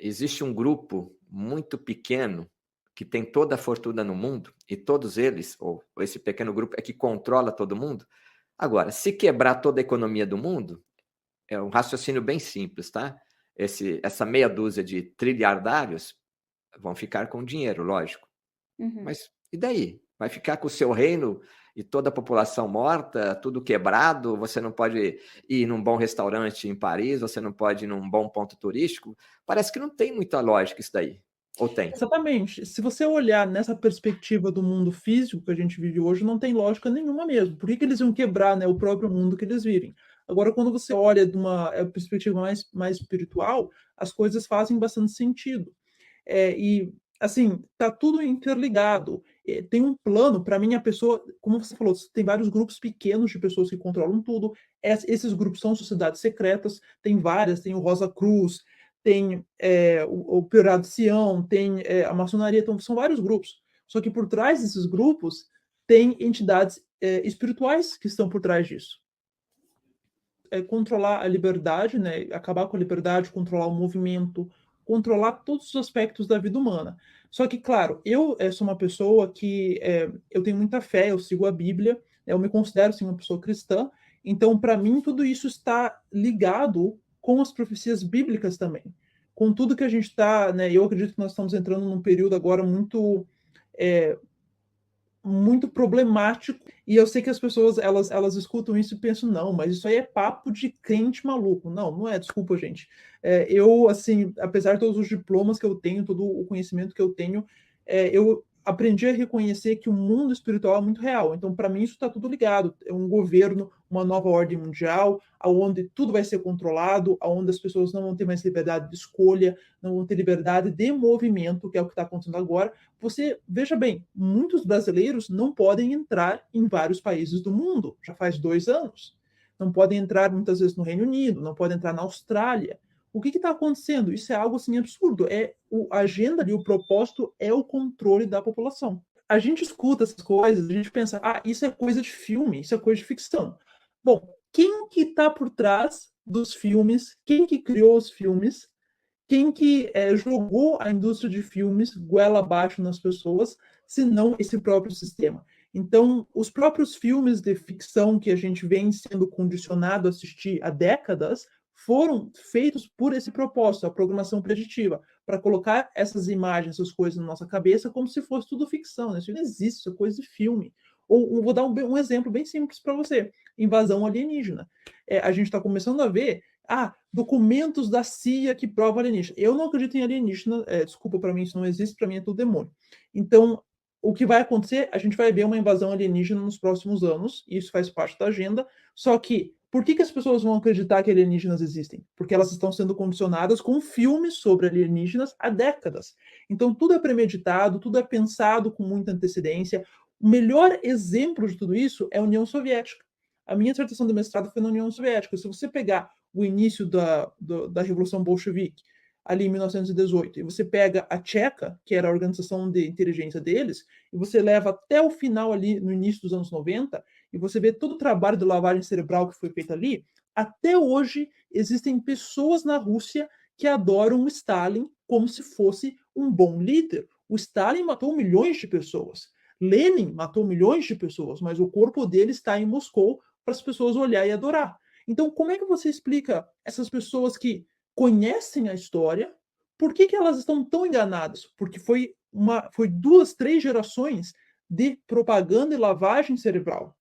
existe um grupo muito pequeno que tem toda a fortuna no mundo e todos eles, ou esse pequeno grupo, é que controla todo mundo. Agora, se quebrar toda a economia do mundo, é um raciocínio bem simples, tá? Essa meia dúzia de trilhardários vão ficar com dinheiro, lógico. Uhum. Mas e daí? Vai ficar com o seu reino e toda a população morta, tudo quebrado, você não pode ir num bom restaurante em Paris, você não pode ir num bom ponto turístico? Parece que não tem muita lógica isso daí. Ou tem? Exatamente. Se você olhar nessa perspectiva do mundo físico que a gente vive hoje, não tem lógica nenhuma mesmo. Por que que eles iam quebrar, né, o próprio mundo que eles vivem? Agora, quando você olha de uma, perspectiva mais espiritual, as coisas fazem bastante sentido. E, assim, tá tudo interligado. Tem um plano, para mim a pessoa, como você falou, tem vários grupos pequenos de pessoas que controlam tudo. Esses grupos são sociedades secretas, tem várias, tem o Rosa Cruz, tem, o Piorado Sião, tem, a maçonaria, então são vários grupos. Só que por trás desses grupos tem entidades, espirituais que estão por trás disso. Controlar a liberdade, né, acabar com a liberdade, controlar o movimento, controlar todos os aspectos da vida humana. Só que, claro, eu, sou uma pessoa que, eu tenho muita fé, eu sigo a Bíblia, eu me considero, sim, uma pessoa cristã, então, para mim, tudo isso está ligado com as profecias bíblicas também. Com tudo que a gente está, né, eu acredito que nós estamos entrando num período agora eh, muito problemático, e eu sei que as pessoas elas escutam isso e pensam: "Não, mas isso aí é papo de crente maluco". Não, não é, desculpa gente. Eu, assim, apesar de todos os diplomas que eu tenho, todo o conhecimento que eu tenho, eu aprendi a reconhecer que o mundo espiritual é muito real, então para mim isso está tudo ligado, é um governo, uma nova ordem mundial, aonde tudo vai ser controlado, aonde as pessoas não vão ter mais liberdade de escolha, não vão ter liberdade de movimento, que é o que está acontecendo agora. Você veja bem, muitos brasileiros não podem entrar em vários países do mundo, já faz 2 anos. Não podem entrar muitas vezes no Reino Unido, não podem entrar na Austrália. O que está acontecendo? Isso é algo assim absurdo. A agenda ali, o propósito é o controle da população. A gente escuta essas coisas, a gente pensa, ah, isso é coisa de filme, isso é coisa de ficção. Bom, quem que está por trás dos filmes? Quem que criou os filmes? Quem que jogou a indústria de filmes goela abaixo nas pessoas, se não esse próprio sistema? Então, os próprios filmes de ficção que a gente vem sendo condicionado a assistir há décadas foram feitos por esse propósito, a programação preditiva, para colocar essas imagens, essas coisas na nossa cabeça como se fosse tudo ficção, né? Isso não existe, isso é coisa de filme. Ou vou dar um exemplo bem simples para você: invasão alienígena. A gente está começando a ver documentos da CIA que provam alienígena. Eu não acredito em alienígena, desculpa, para mim isso não existe, para mim é tudo demônio. Então, o que vai acontecer? A gente vai ver uma invasão alienígena nos próximos anos, e isso faz parte da agenda. Só que, por que as pessoas vão acreditar que alienígenas existem? Porque elas estão sendo condicionadas com filmes sobre alienígenas há décadas. Então, tudo é premeditado, tudo é pensado com muita antecedência. O melhor exemplo de tudo isso é a União Soviética. A minha dissertação de mestrado foi na União Soviética. Se você pegar o início da Revolução Bolchevique, ali em 1918, e você pega a Tcheca, que era a organização de inteligência deles, e você leva até o final ali, no início dos anos 90, e você vê todo o trabalho de lavagem cerebral que foi feito ali, até hoje existem pessoas na Rússia que adoram o Stalin como se fosse um bom líder. O Stalin matou milhões de pessoas. Lenin matou milhões de pessoas, mas o corpo dele está em Moscou para as pessoas olhar e adorar. Então, como é que você explica essas pessoas que conhecem a história, por que que elas estão tão enganadas? Porque foi 2, 3 gerações de propaganda e lavagem cerebral.